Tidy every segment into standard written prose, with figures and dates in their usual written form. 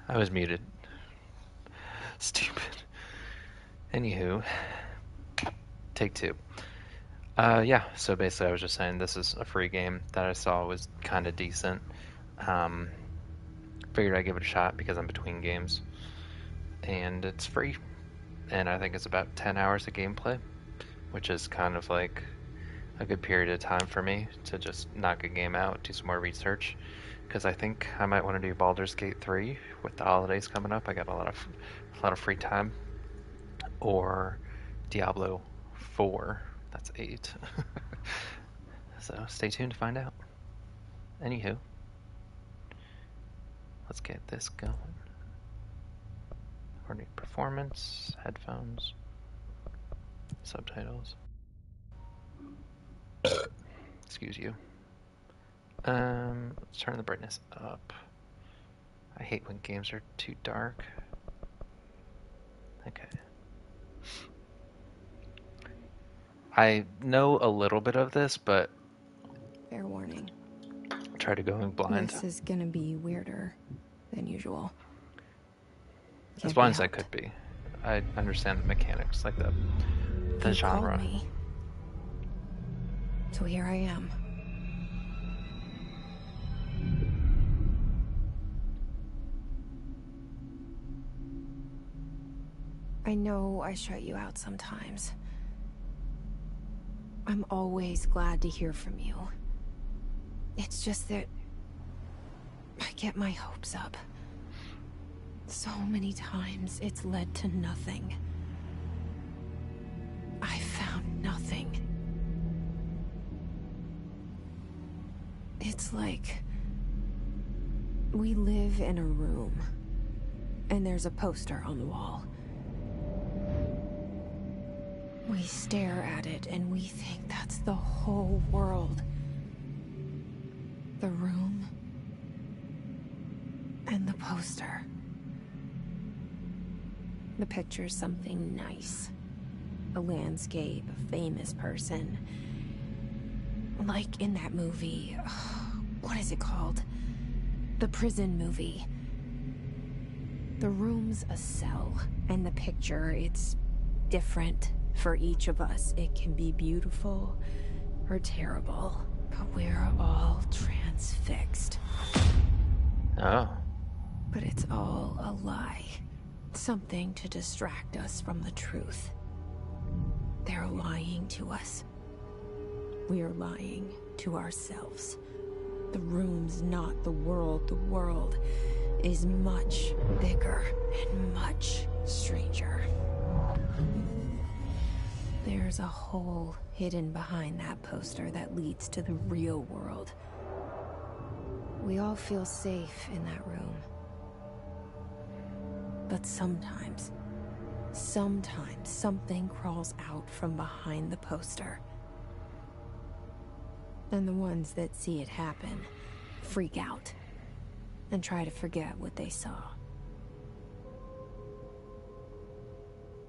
I was muted. Stupid. Anywho, take two. Yeah, so basically I was just saying this is a free game that I saw was kind of decent. Um, Figured I'd give it a shot because I'm between games. And it's free. And I think it's about 10 hours of gameplay, which is kind of like a good period of time for me to just knock a game out, do some more research. Because I think I might want to do Baldur's Gate 3 with the holidays coming up. I got a lot of free time. Or Diablo 4. That's 8. So stay tuned to find out. Anywho, let's get this going. Coordinate performance, headphones, subtitles. Excuse you. Let's turn the brightness up. I hate when games are too dark. Okay. I know a little bit of this, but Fair warning. try to go in blind. This is gonna be weirder than usual. As Can't be blind as I helped. could be. I understand the mechanics, like the You genre. called me. So here I am. I know I shut you out sometimes. I'm always glad to hear from you. It's just that I get my hopes up. So many times it's led to nothing. I found nothing. It's like we live in a room, and there's a poster on the wall. We stare at it and we think that's the whole world. The room and the poster. The picture's something nice. A landscape, a famous person. Like in that movie, what is it called? The prison movie. The room's a cell, and the picture, it's different for each of us. It can be beautiful or terrible, but we're all transfixed. Oh. But it's all a lie. Something to distract us from the truth. They're lying to us. We're lying to ourselves. The room's not the world. The world is much bigger and much stranger. There's a hole hidden behind that poster that leads to the real world. We all feel safe in that room. But sometimes something crawls out from behind the poster. And the ones that see it happen freak out and try to forget what they saw.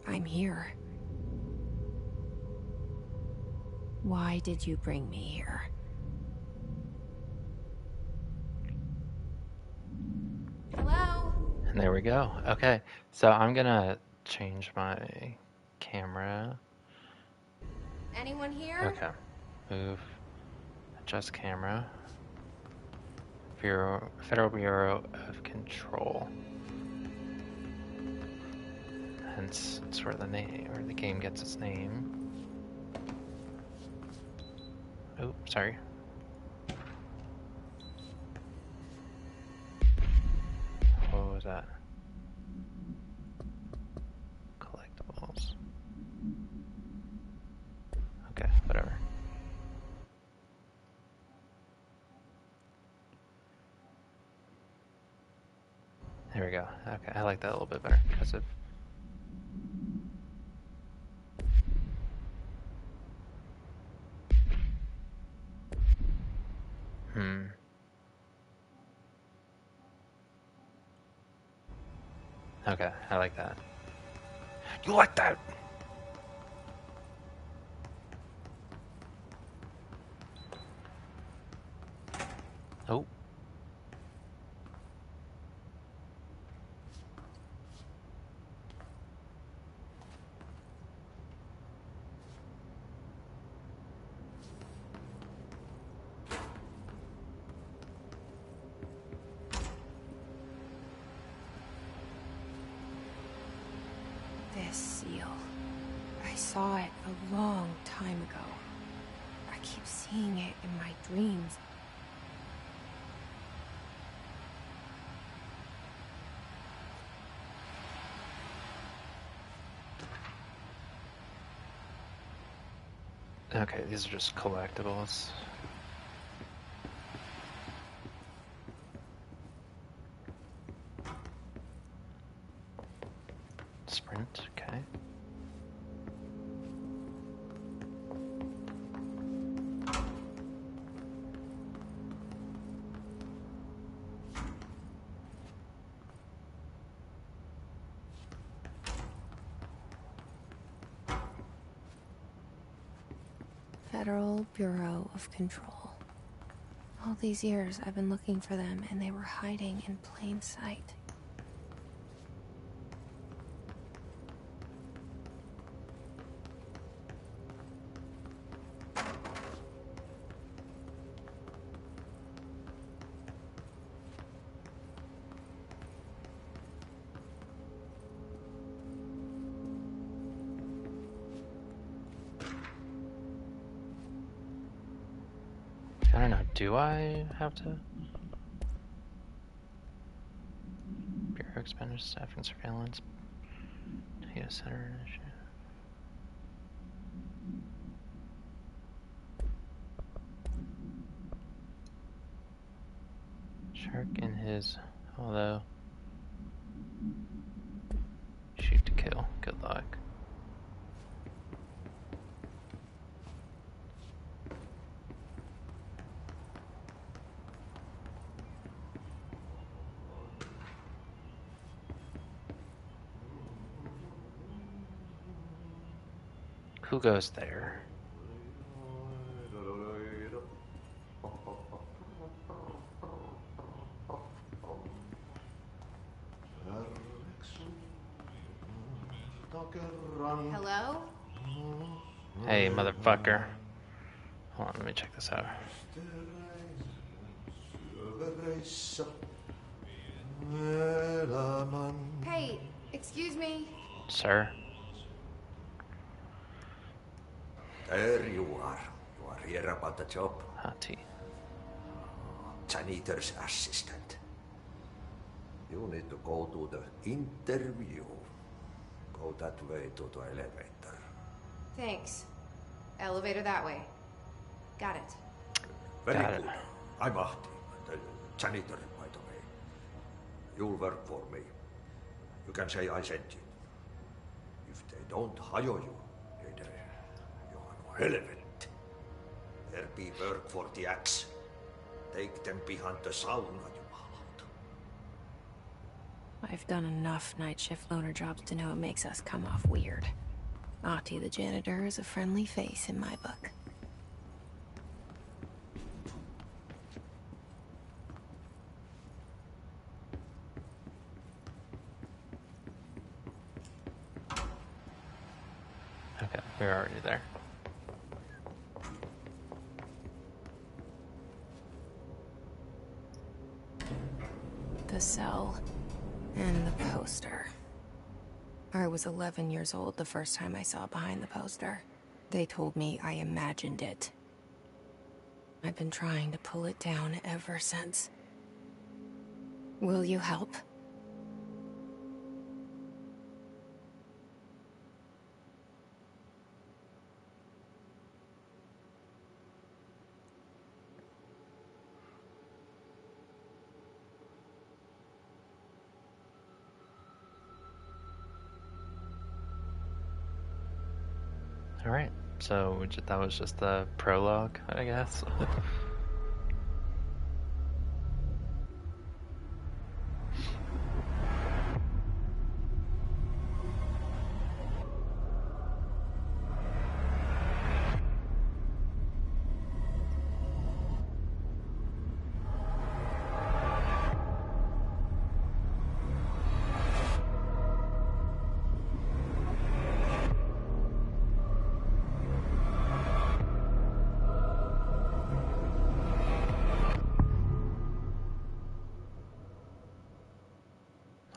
I'm here. Why did you bring me here? Hello? And there we go. Okay, so I'm gonna change my camera. Anyone here? Okay. Move. Adjust camera. Federal Bureau of Control. Hence, it's where the game gets its name. Oh, sorry. What was that? Collectibles. Okay, whatever. There we go. Okay, I like that a little bit better because of. Okay, I like that. You like that? Oh. saw it a long time ago. I keep seeing it in my dreams. Okay, these are just collectibles. Sprint, okay. Federal Bureau of Control. All these years I've been looking for them and they were hiding in plain sight. I don't know, do I have to? Bureau expended staffing surveillance. Data center initiative. Shark in his, although. Shoot to kill. Good luck. Who goes there? Hello? Hey, motherfucker. Hold on, let me check this out. Hey, excuse me. Sir? There you are. You are here about the job. Hot tea. Janitor's assistant. You need to go to the interview. Go that way to the elevator. Thanks. Elevator that way. Got it. Very Got it. good. I'm Ahti, the janitor, by the way. You'll work for me. You can say I sent you. If they don't hire you, then you are no relevant. There be work for the axe. Take them behind the sauna, you malauta. I've done enough night shift loner jobs to know it makes us come off weird. Ahti the janitor is a friendly face in my book. Okay, we're already there. The cell and the poster. I was 11 years old the first time I saw behind the poster. They told me I imagined it. I've been trying to pull it down ever since. Will you help? Alright, so that was just the prologue, I guess.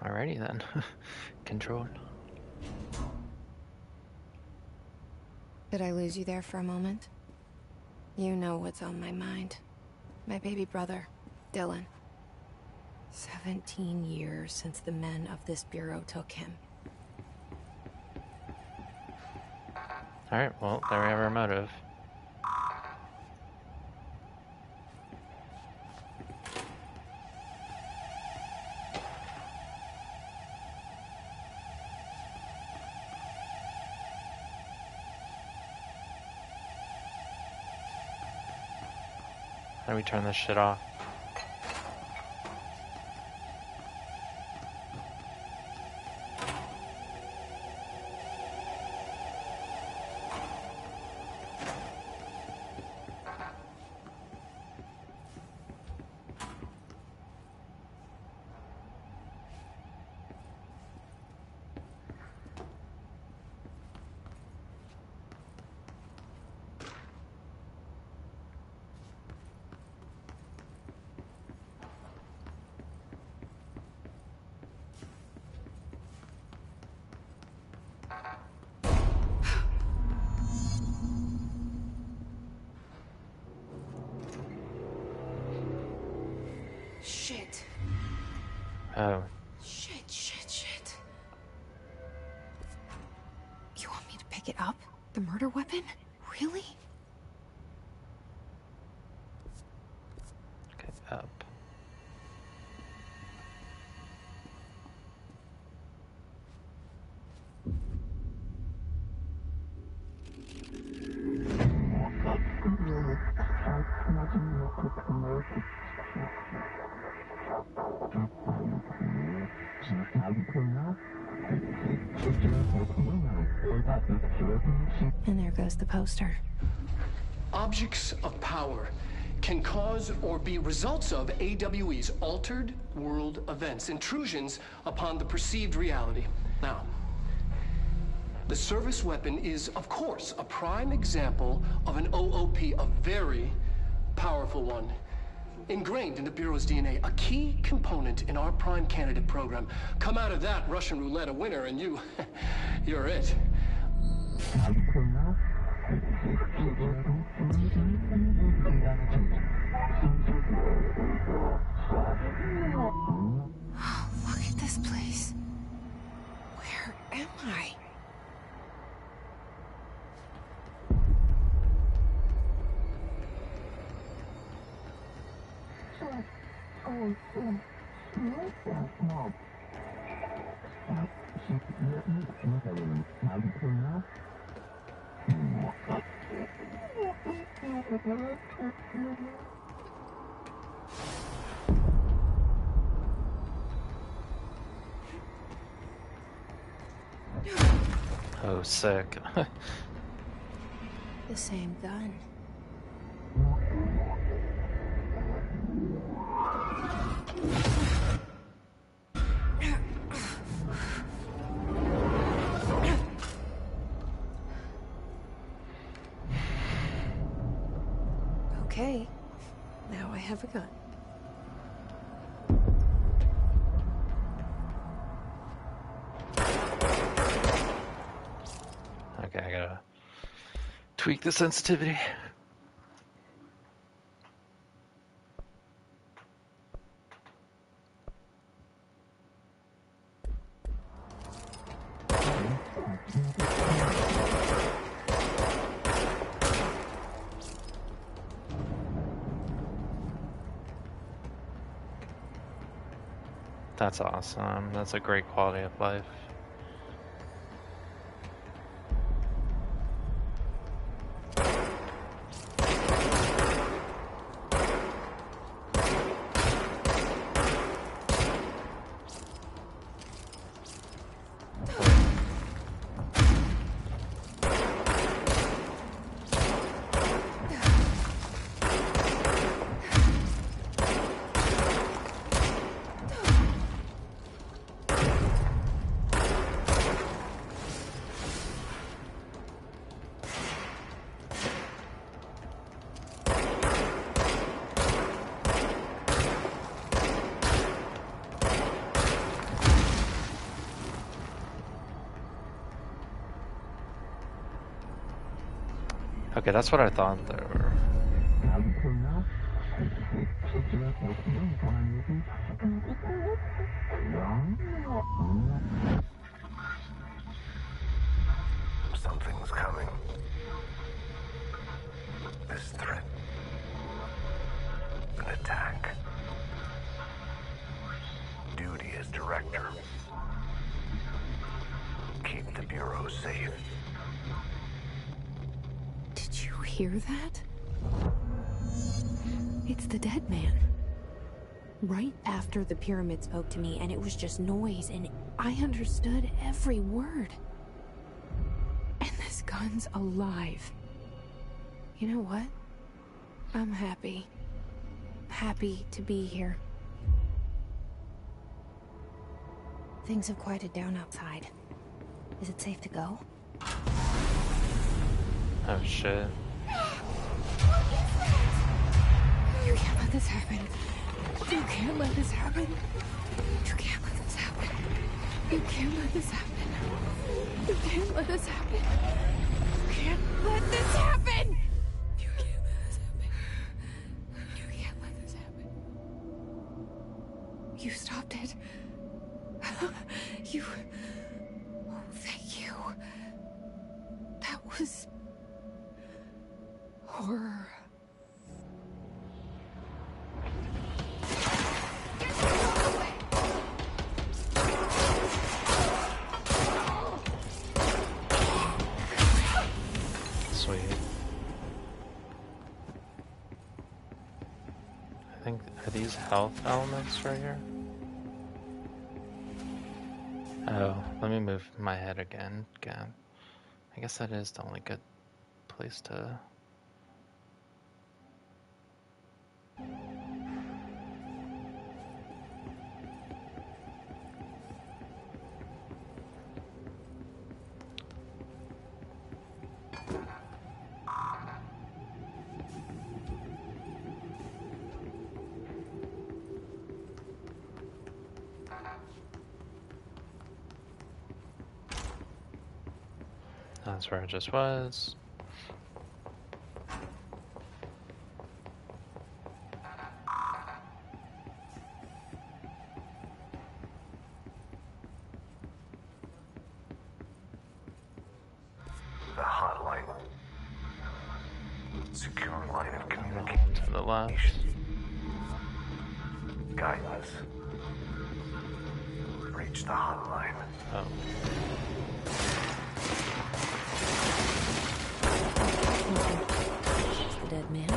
Alrighty then. Control. Did I lose you there for a moment? You know what's on my mind. My baby brother, Dylan. 17 years since the men of this bureau took him. Alright, well, there we have our motive. How do we turn this shit off? Shit. Oh. Shit. You want me to pick it up? The murder weapon? Really? Okay, up. And there goes the poster. Objects of power can cause or be results of AWE's altered world events, intrusions upon the perceived reality. Now, the service weapon is, of course, a prime example of an OOP, a very powerful one. Ingrained in the Bureau's DNA, a key component in our prime candidate program. Come out of that Russian roulette a winner and you're it. Look at this place. Where am I? Oh, sick. The same gun. Okay, now I have a gun. Okay, I gotta tweak the sensitivity. That's awesome. That's a great quality of life. Okay, that's what I thought they were. Something's coming. This threat. An attack. Duty as director. Keep the Bureau safe. Did you hear that? It's the dead man. Right after the pyramid spoke to me, and it was just noise, and I understood every word. And this gun's alive. You know what? I'm happy. Happy to be here. Things have quieted down outside. Is it safe to go? Oh shit. You can't let this happen. You can't let this happen. You can't let this happen. You can't let this happen. You can't let this happen. You can't let this happen. You can't let this happen. You can't let this happen. You stopped it. You... Oh, thank you. That was... horror. Sweet. I think, are these health elements right here? Oh, let me move my head again. God. I guess that is the only good place to... That's where I just was. The hotline. Secure line of communication. To the left. Guidance. Reach the hotline. Oh. It's the dead man.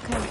Okay.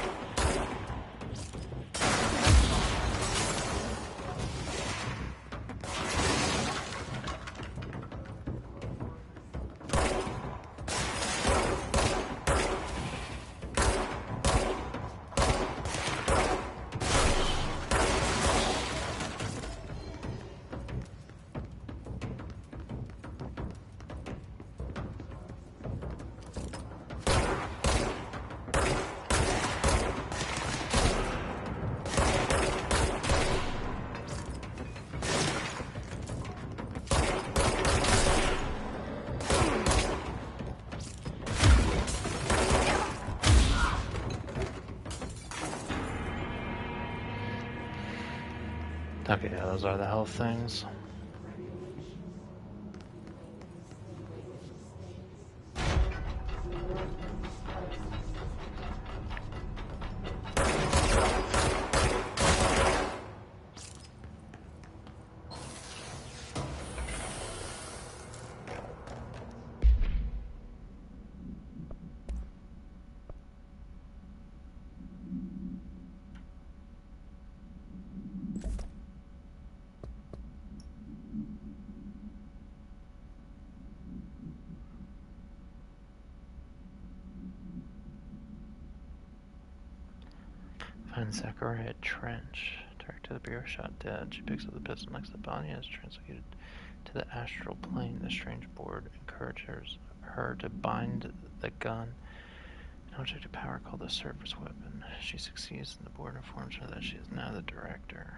Okay, yeah, those are the health things. Find Zachariah Trench. Director of the Bureau shot dead. She picks up the pistol next to the body and is translated to the astral plane. The strange board encourages her to bind the gun, an object of power called the surface weapon. She succeeds, and the board informs her that she is now the director.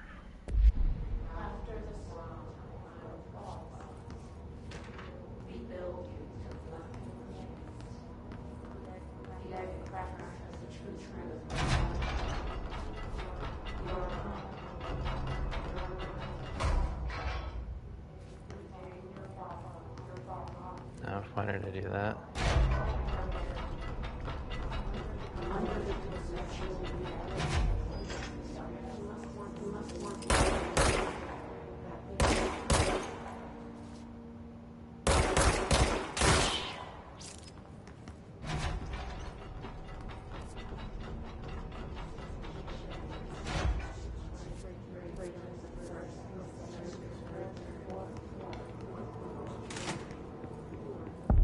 Why did I do that?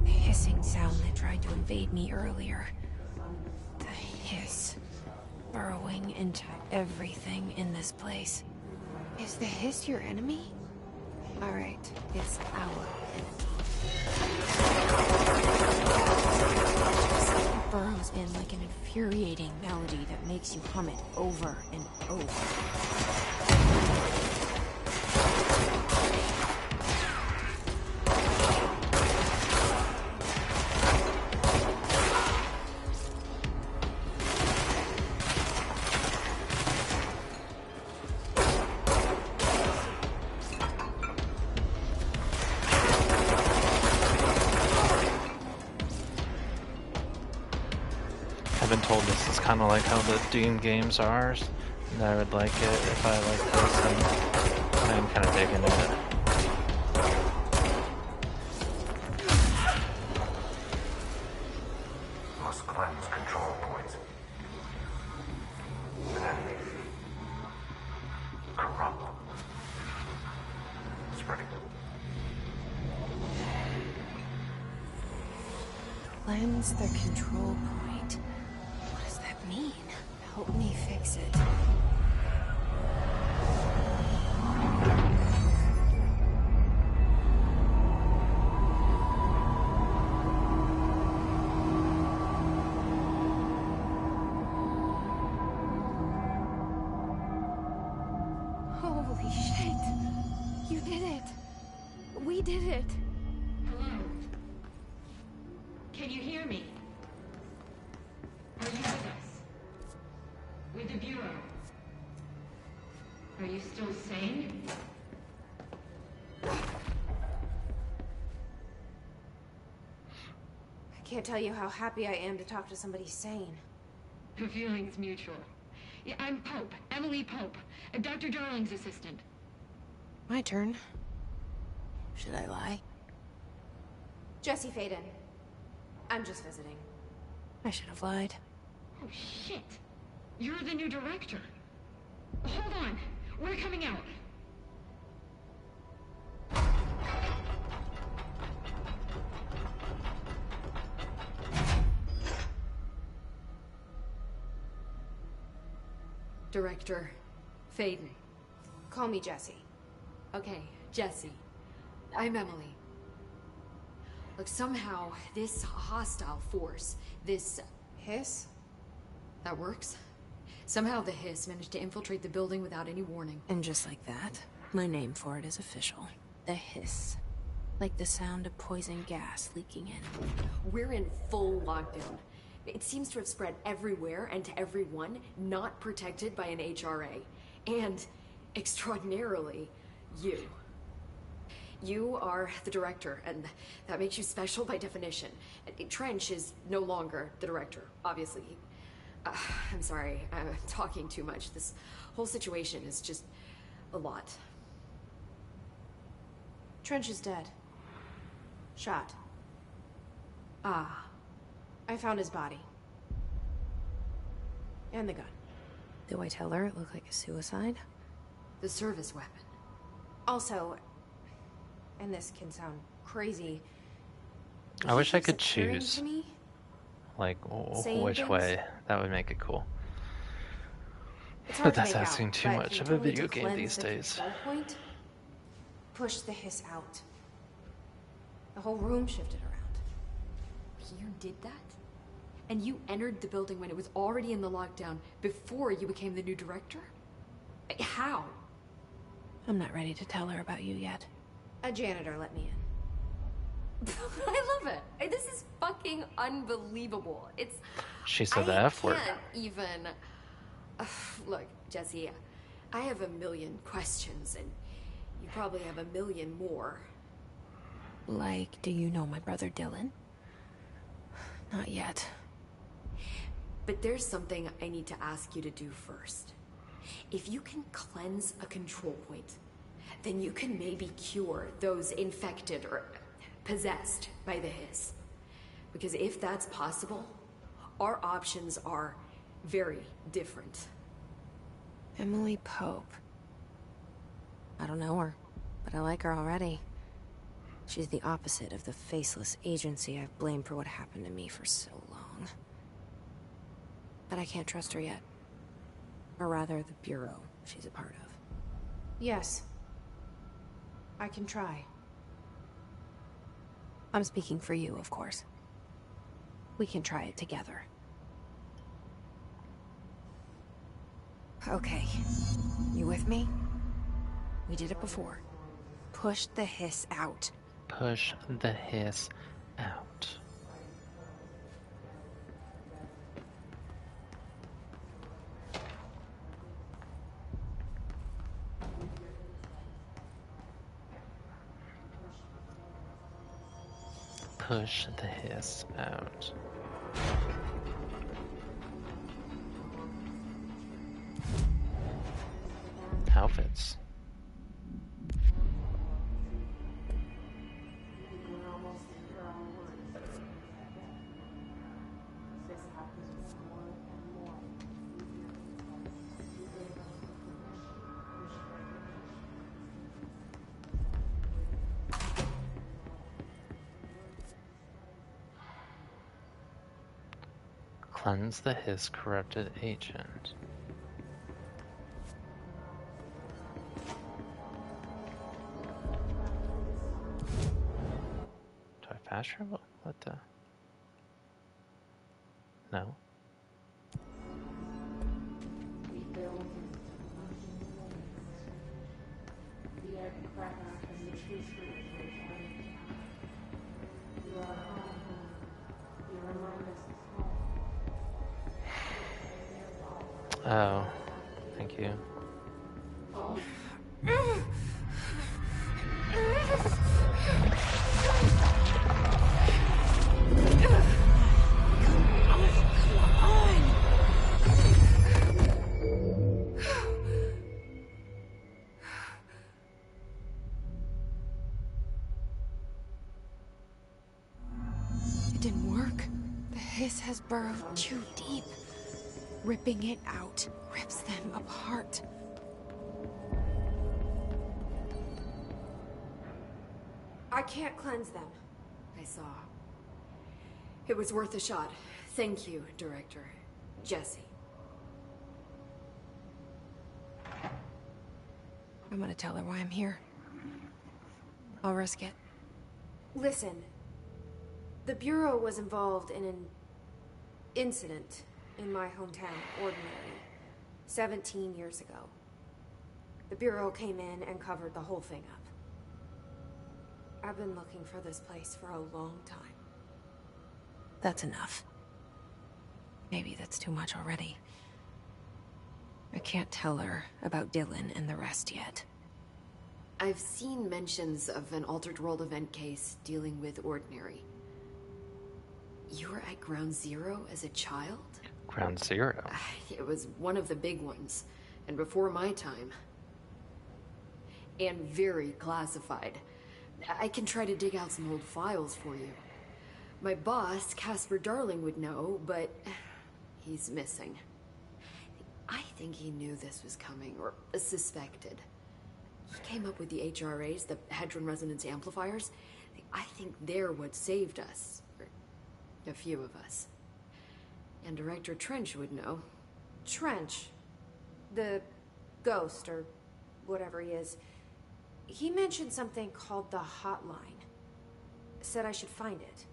The hissing sound that tried to invade me earlier. The hiss. Burrowing into everything in this place. Is the hiss your enemy? Alright, it's our enemy. It burrows in like an infuriating melody that makes you hum it over and over. I've been told this is kind of like how the Doom games are, and I would like it if I like this, and I'm kind of digging it. Must cleanse control points. Then corrupt them. Spreading them. Cleanse the control point. What does that mean? Help me fix it. Holy shit! You did it! We did it! Hello? Can you hear me? Are you with us? With the Bureau? Are you still sane? I can't tell you how happy I am to talk to somebody sane. The feeling's mutual. Yeah, I'm Pope, Emily Pope, Dr. Darling's assistant. My turn. Should I lie? Jesse Faden. I'm just visiting. I should have lied. Oh, shit. You're the new director. Hold on. We're coming out. Director Faden. Call me Jesse. Okay, Jesse. I'm Emily. Look, somehow this hostile force, this... Hiss? that works? Somehow the hiss managed to infiltrate the building without any warning. And just like that, my name for it is official. The hiss. Like the sound of poison gas leaking in. We're in full lockdown. It seems to have spread everywhere and to everyone not protected by an HRA. And, extraordinarily, you. You are the director, and that makes you special by definition. Trench is no longer the director, obviously. I'm sorry, I'm talking too much. This whole situation is just a lot. Trench is dead. Shot. Ah. I found his body. And the gun. Do I tell her it looked like a suicide? The service weapon. Also, and this can sound crazy, I wish I keeps could appearing choose, to me. like, Saying which things? way. That would make it cool. It's But hard to that's make asking out, too but much he of a told me video to game cleanse these the days. control point, push the hiss out. The whole room shifted around. You did that? And you entered the building when it was already in the lockdown before you became the new director? How? I'm not ready to tell her about you yet. A janitor let me in. I love it. This is fucking unbelievable. It's... She said the F word. I can't even... Look, Jesse, I have a million questions, and you probably have a million more. Like, do you know my brother Dylan? Not yet. But there's something I need to ask you to do first. If you can cleanse a control point, then you can maybe cure those infected or possessed by the hiss. Because if that's possible, our options are very different. Emily Pope. I don't know her, but I like her already. She's the opposite of the faceless agency I've blamed for what happened to me for so long. But I can't trust her yet. Or rather, the Bureau she's a part of. Yes. I can try. I'm speaking for you, of course. We can try it together. Okay. You with me? We did it before. Push the hiss out. Push the hiss out. Push the hiss out. Outfits. Cleanse the hiss corrupted agent. Do I fast travel? What the? No. Oh, thank you. It didn't work. The hiss has burrowed too deep. Ripping it out rips them apart. I can't cleanse them. I saw. It was worth a shot. Thank you, Director. Jesse. I'm gonna tell her why I'm here. I'll risk it. Listen. The Bureau was involved in an incident in my hometown, Ordinary, 17 years ago. The Bureau came in and covered the whole thing up. I've been looking for this place for a long time. That's enough. Maybe that's too much already. I can't tell her about Dylan and the rest yet. I've seen mentions of an Altered World event case dealing with Ordinary. You were at Ground Zero as a child? Ground Zero. It was one of the big ones, and before my time. And very classified. I can try to dig out some old files for you. My boss, Casper Darling, would know, but he's missing. I think he knew this was coming, or suspected. He came up with the HRAs, the Hadron Resonance Amplifiers. I think they're what saved us. Or a few of us. And Director Trench would know. Trench, the ghost, or whatever he is, he mentioned something called the Hotline. Said I should find it.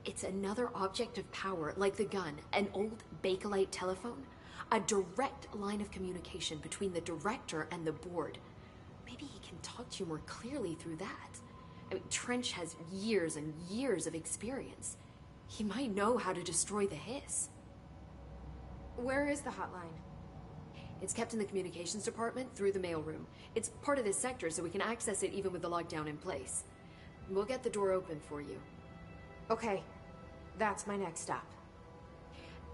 It's another object of power, like the gun, an old Bakelite telephone. A direct line of communication between the director and the board. Maybe he can talk to you more clearly through that. I mean, Trench has years and years of experience. He might know how to destroy the hiss. Where is the hotline? It's kept in the communications department through the mailroom. It's part of this sector, so we can access it even with the lockdown in place. We'll get the door open for you. Okay, that's my next stop.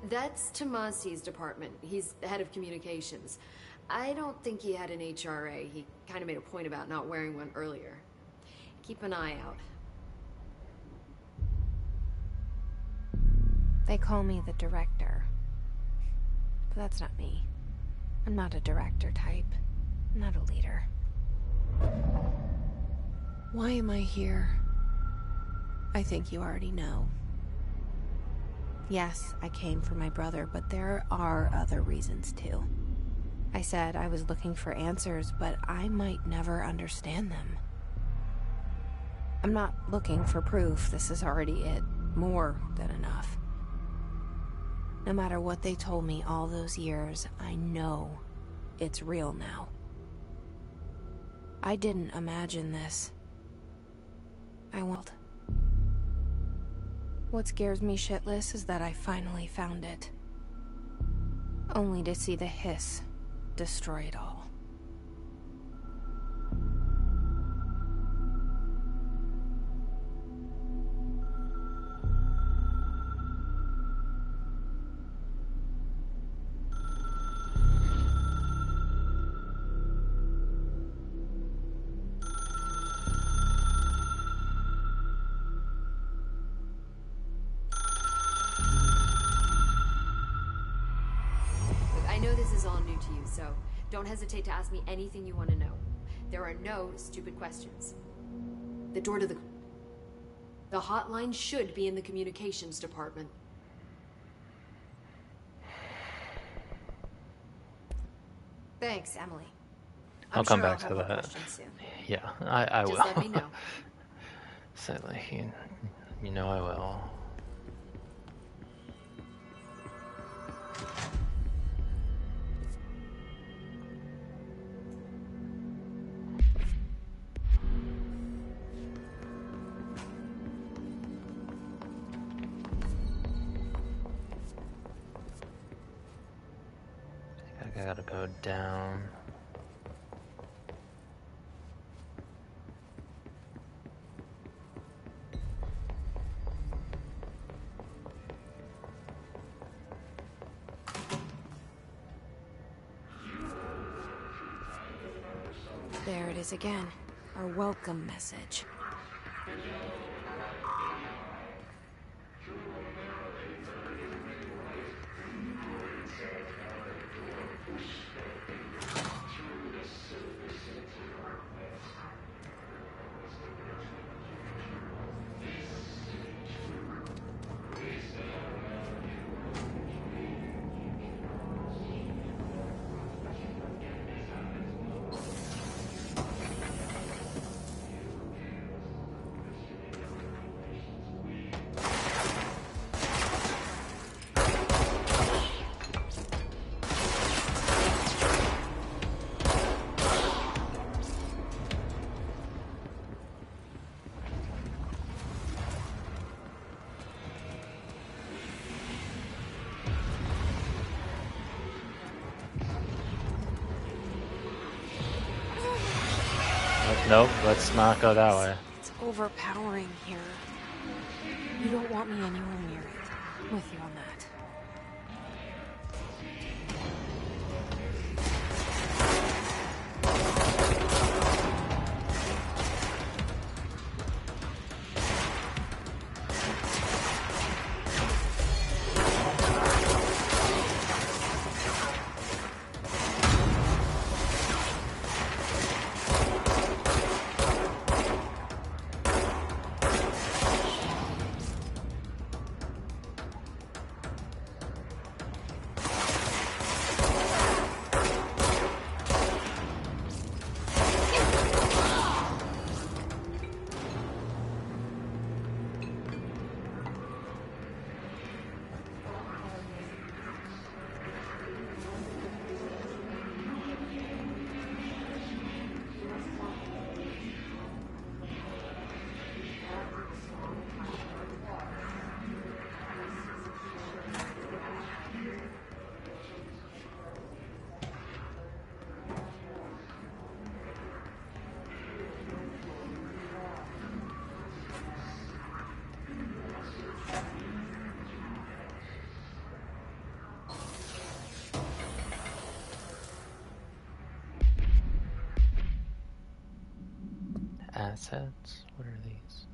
That's Tomasi's department. He's the head of communications. I don't think he had an HRA. He kind of made a point about not wearing one earlier. Keep an eye out. They call me the director. But that's not me. I'm not a director type. I'm not a leader. Why am I here? I think you already know. Yes, I came for my brother, but there are other reasons too. I said I was looking for answers, but I might never understand them. I'm not looking for proof. This is already it. More than enough. No matter what they told me all those years, I know it's real now. I didn't imagine this. I won't. What scares me shitless is that I finally found it. Only to see the hiss destroy it all. I know this is all new to you, so don't hesitate to ask me anything you want to know. There are no stupid questions. The door to the hotline should be in the communications department. Thanks, Emily. I'll come sure back I'll to have more that. questions soon. Yeah, I will. Just let me know. Sadly, you know I will. I gotta go down. There it is again. Our welcome message. Nope, let's not go that way. It's overpowering here. You don't want me anywhere near it. I'm with you on that. Assets? What are these?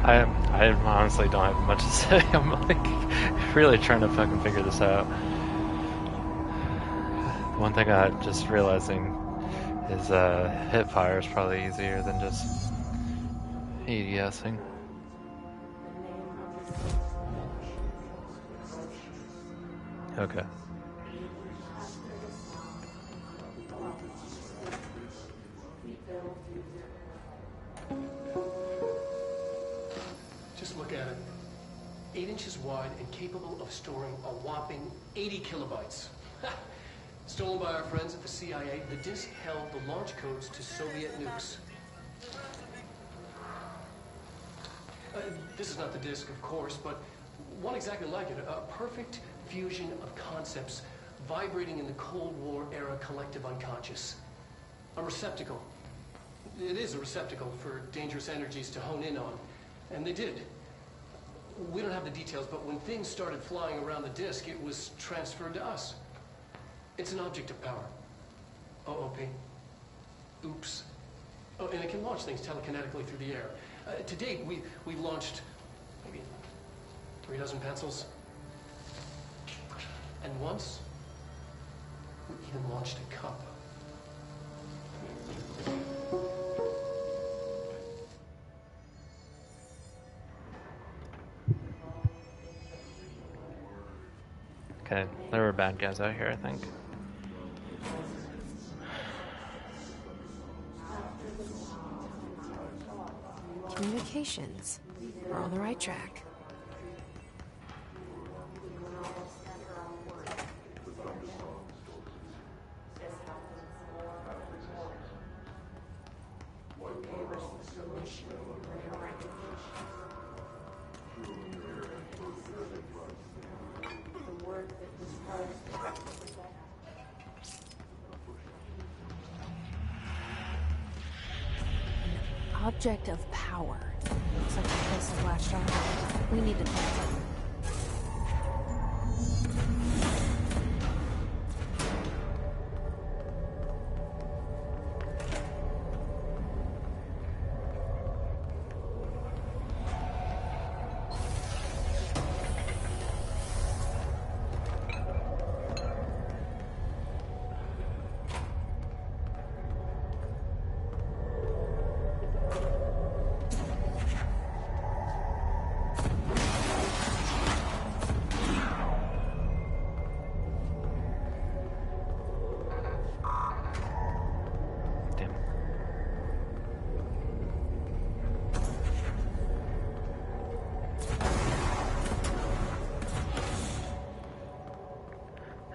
I honestly don't have much to say. I'm like really trying to fucking figure this out. One thing I'm just realizing is hip fire is probably easier than just EDSing. Okay. Just look at it. 8 inches wide and capable of storing a whopping 80 kilobytes. Stolen by our friends at the CIA, the disk held the launch codes to Soviet nukes. This is not the disk, of course, but one exactly like it. A perfect fusion of concepts vibrating in the Cold War era collective unconscious. A receptacle. It is a receptacle for dangerous energies to hone in on. And they did. We don't have the details, but when things started flying around the disk, it was transferred to us. It's an object of power. OOP. Oops. Oh, and it can launch things telekinetically through the air. To date, we've launched maybe 3 dozen pencils. And once, we even launched a cup. Okay, there were bad guys out here, I think. Communications. We're on the right track. object of power. Looks like the place is latched on. We need to find it.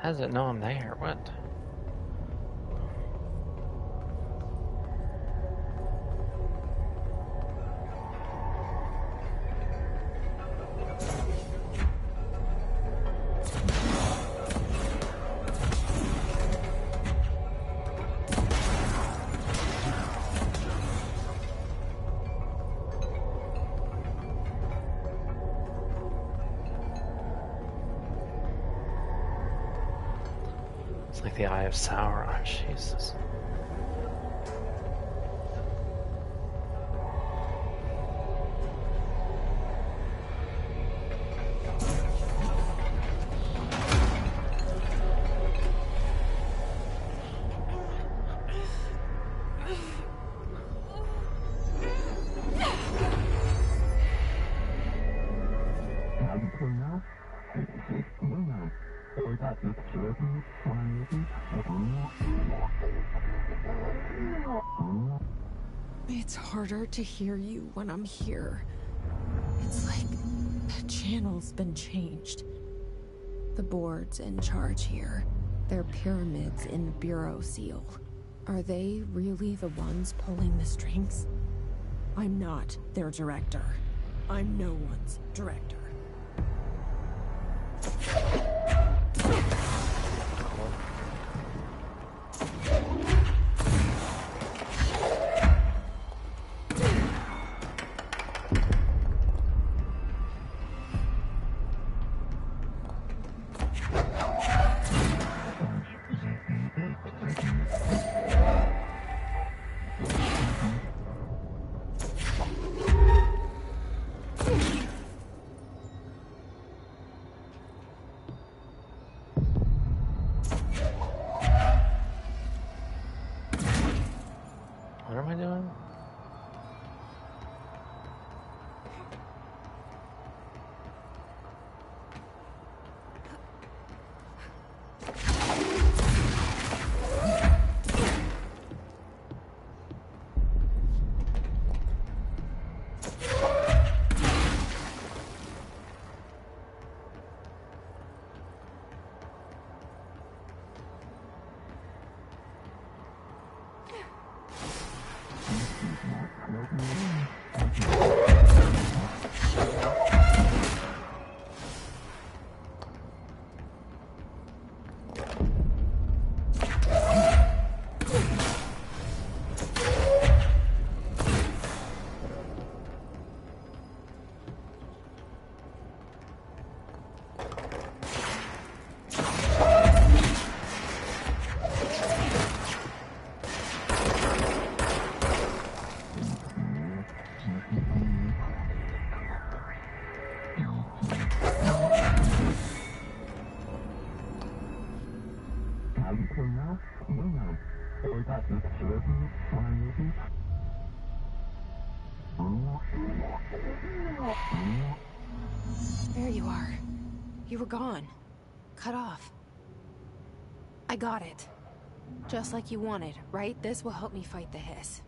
How does it know I'm there? What? It's like the Eye of Sauron. Jesus. It's harder to hear you when I'm here. It's like the channel's been changed. The board's in charge here. They're pyramids in the Bureau seal. Are they really the ones pulling the strings? I'm not their director. I'm no one's director. What am I doing? There you are. You were gone. Cut off. I got it. Just like you wanted, right? This will help me fight the hiss.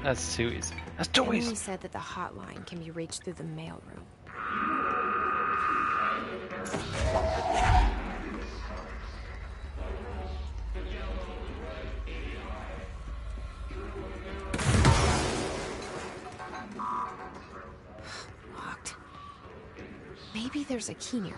That's too easy. That's too Emily easy. said that the hotline can be reached through the mailroom. Locked. Maybe there's a key nearby.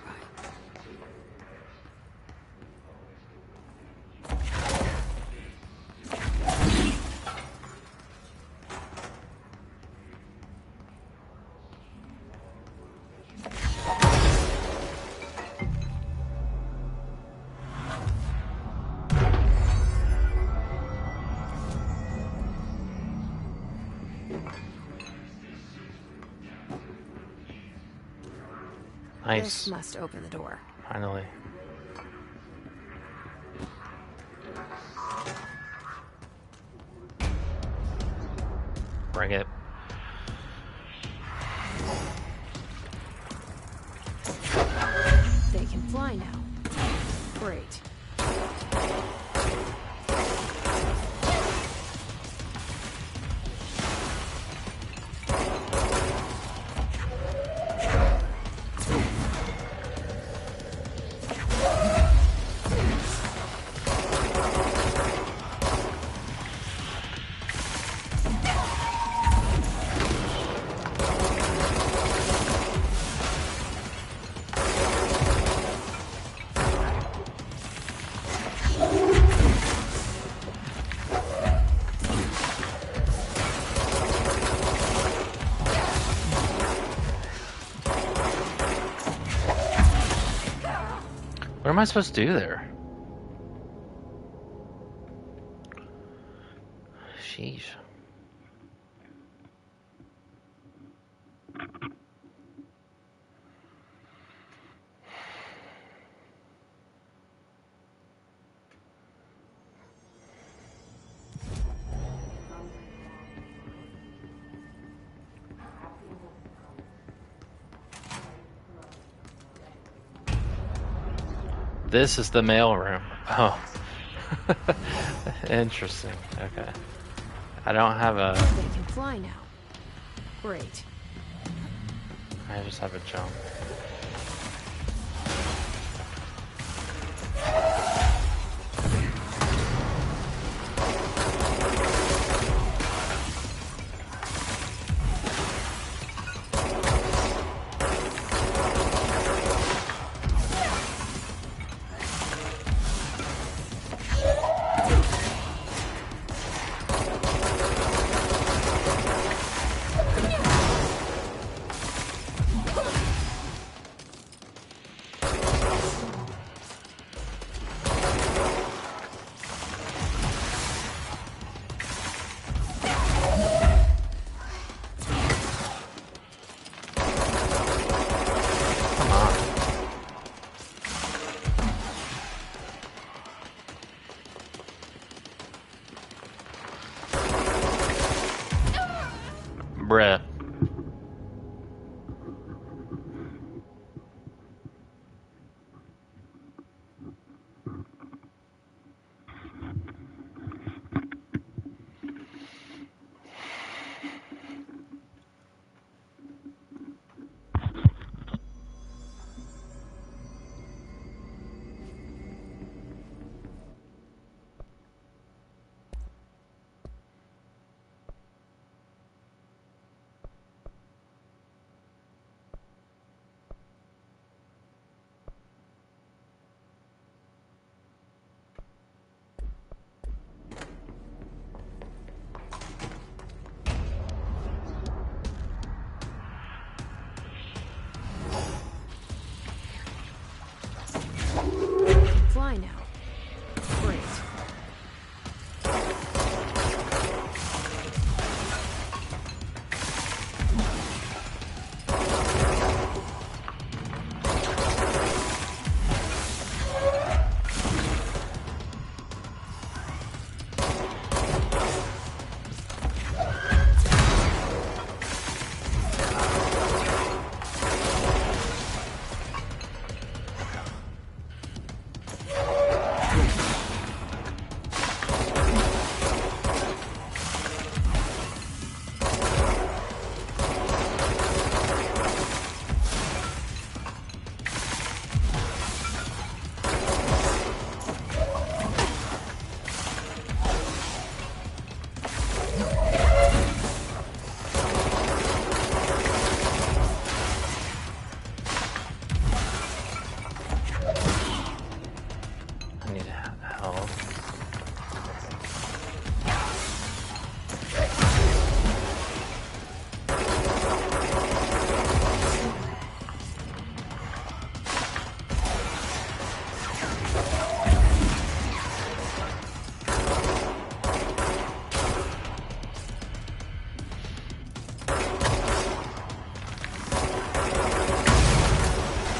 Nice. This must open the door. Finally. Bring it. They can fly now. Great. What am I supposed to do there? Sheesh. This is the mail room. Oh. Interesting. Okay. I don't have a... They can fly now. Great. I just have a jump.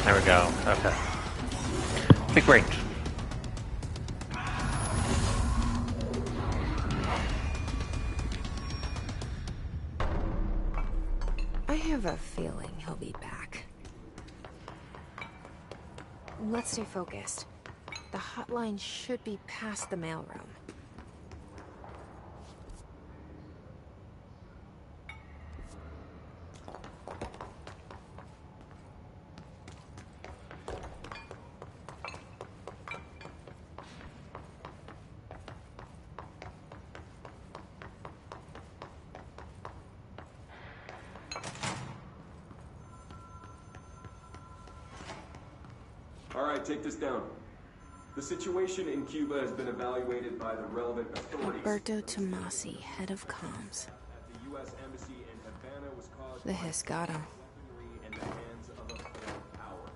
There we go. Okay. Big range. I have a feeling he'll be back. Let's stay focused. The hotline should be past the mailroom. All right, take this down. The situation in Cuba has been evaluated by the relevant authorities. Alberto Tomasi, head of comms. At the U.S. Embassy in Havana was caused The by Hiss got him. weaponry in the hands of a foreign power.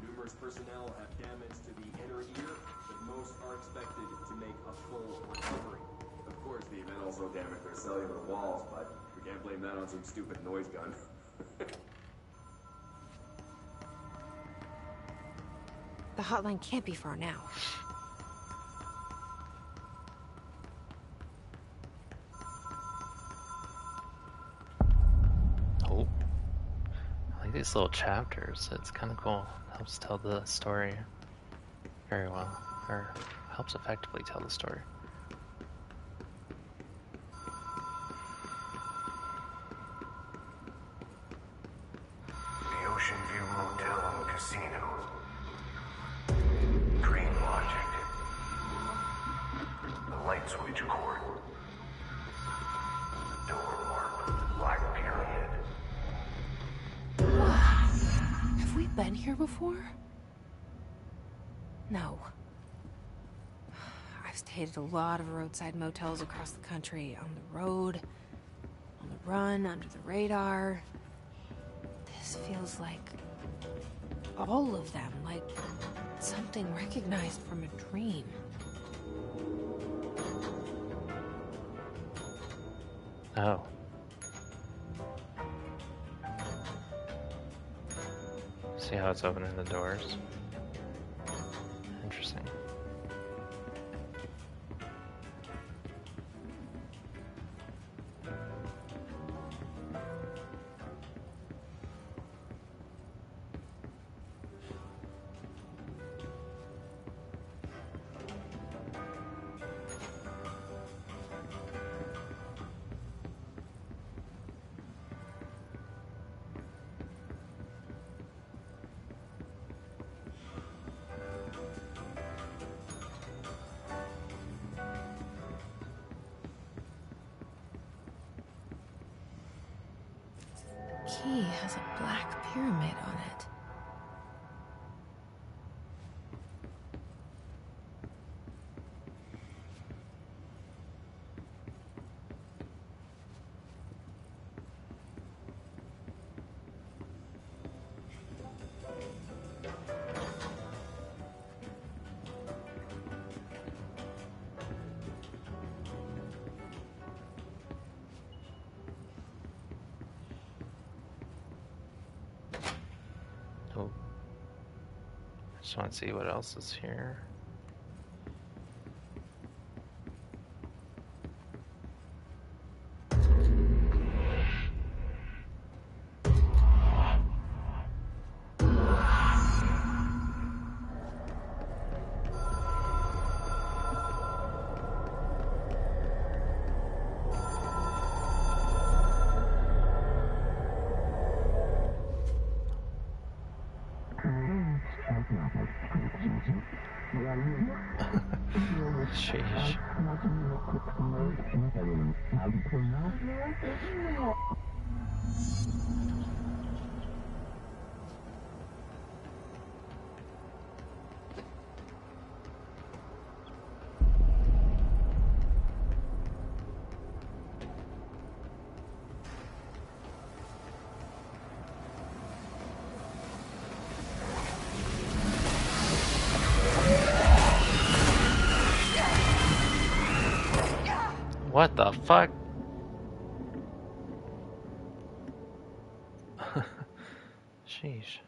Numerous personnel have damage to the inner ear, but most are expected to make a full recovery. Of course, the event also damaged their cellular walls, but we can't blame that on some stupid noise gun. The hotline can't be far now. Oh. I like these little chapters. It's kind of cool. Helps tell the story very well. Or helps effectively tell the story. The Ocean View Motel and Casino. Green logic. The light switch cord. The door marked Black Pyramid. Have we been here before? No. I've stayed at a lot of roadside motels across the country, on the road, on the run, under the radar. This feels like all of them, like something recognized from a dream. Oh. See how it's opening the doors? Interesting. Key has a black pyramid on it. Oh. Just want to see what else is here. Sheesh. What the fuck? Sheesh.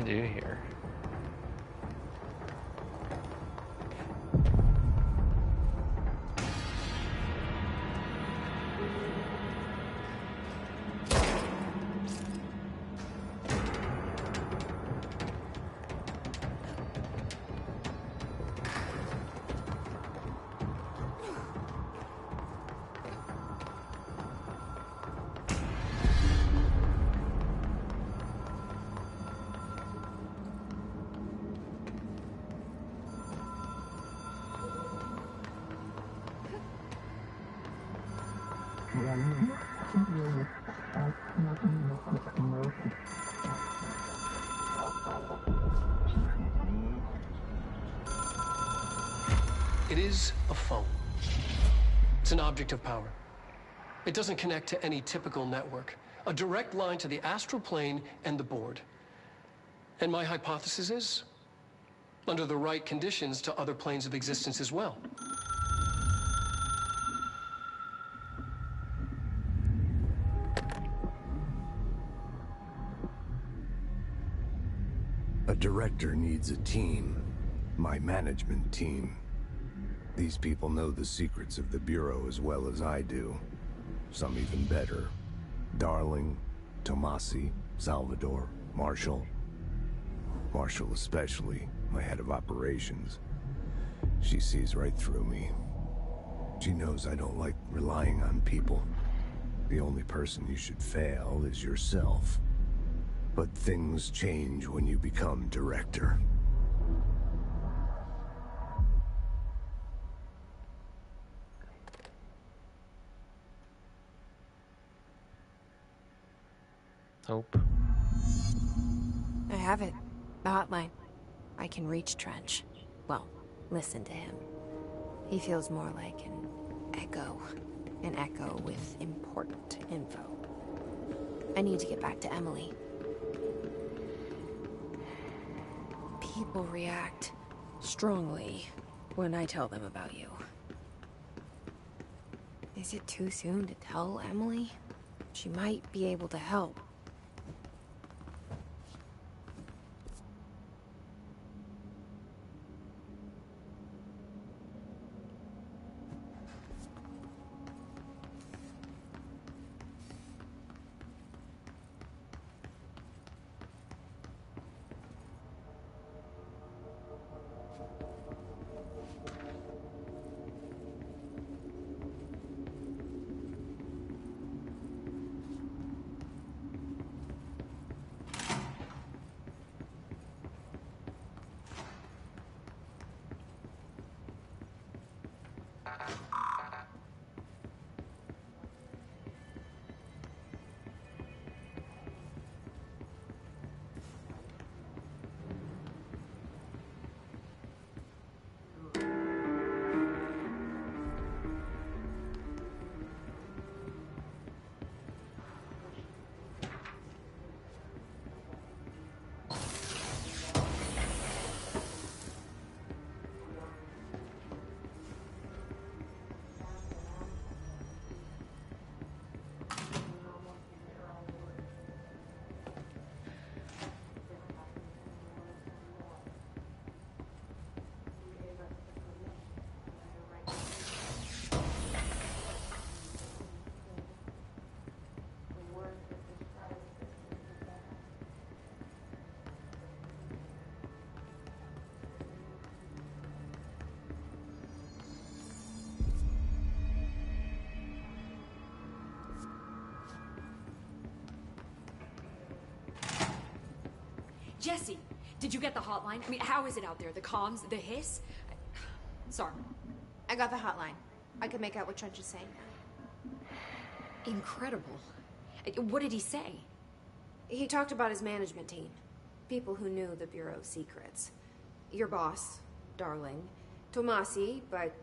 do here? It is a phone. It's an object of power. It doesn't connect to any typical network. A direct line to the astral plane and the board. And my hypothesis is, under the right conditions, to other planes of existence as well. A director needs a team. My management team. These people know the secrets of the Bureau as well as I do. Some even better. Darling, Tomasi, Salvador, Marshall. Marshall especially, my head of operations. She sees right through me. She knows I don't like relying on people. The only person you should fail is yourself. But things change when you become director. Hope. I have it. The hotline. I can reach Trench. Well, listen to him. He feels more like an echo. An echo with important info. I need to get back to Emily. People react strongly when I tell them about you. Is it too soon to tell Emily? She might be able to help. Jesse, did you get the hotline? I mean, how is it out there? The comms, the hiss? Sorry. I got the hotline. I can make out what Trench is saying now. Incredible. What did he say? He talked about his management team. People who knew the Bureau's secrets. Your boss, Darling. Tomasi, but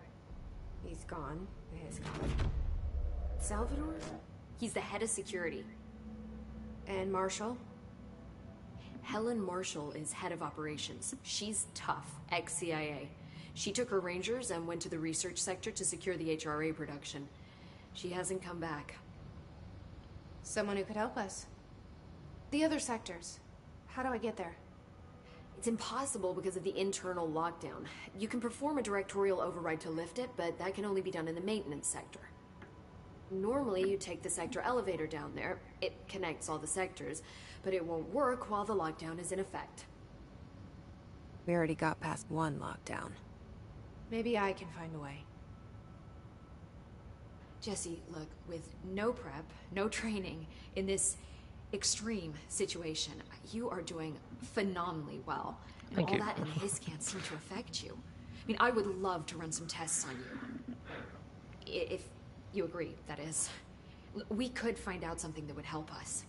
he's gone. His Salvador? He's the head of security. And Marshall? Helen Marshall is head of operations. She's tough, ex-CIA. She took her Rangers and went to the research sector to secure the HRA production. She hasn't come back. Someone who could help us. The other sectors. How do I get there? It's impossible because of the internal lockdown. You can perform a directorial override to lift it, but that can only be done in the maintenance sector. Normally, you take the sector elevator down there. It connects all the sectors, but it won't work while the lockdown is in effect. We already got past one lockdown. Maybe I can find a way. Jesse, look, with no prep, no training, in this extreme situation, you are doing phenomenally well. And Thank all you. that in his can't seem to affect you. I mean, I would love to run some tests on you. If you agree, that is. We could find out something that would help us.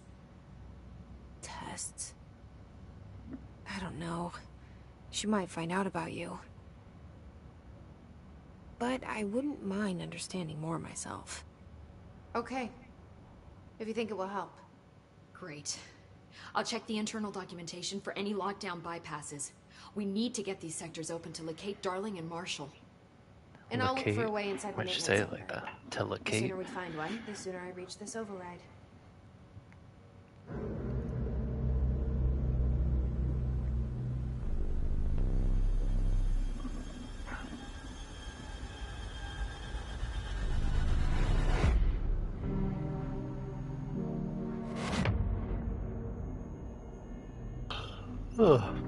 Tests? I don't know. She might find out about you. But I wouldn't mind understanding more myself. Okay. If you think it will help. Great. I'll check the internal documentation for any lockdown bypasses. We need to get these sectors open to locate Darling and Marshall. And I'll look for a way inside the Why'd you maintenance say it center. like that? To The locate? sooner we find one, the sooner I reach this override. Ugh.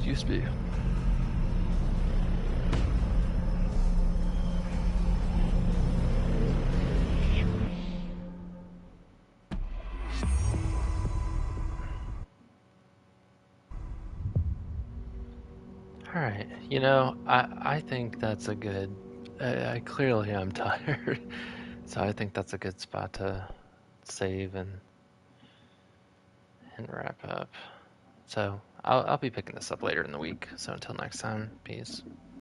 Excuse me. Alright, I think that's a good... I clearly am tired, so I think that's a good spot to save and wrap up. So, I'll be picking this up later in the week, so until next time, peace.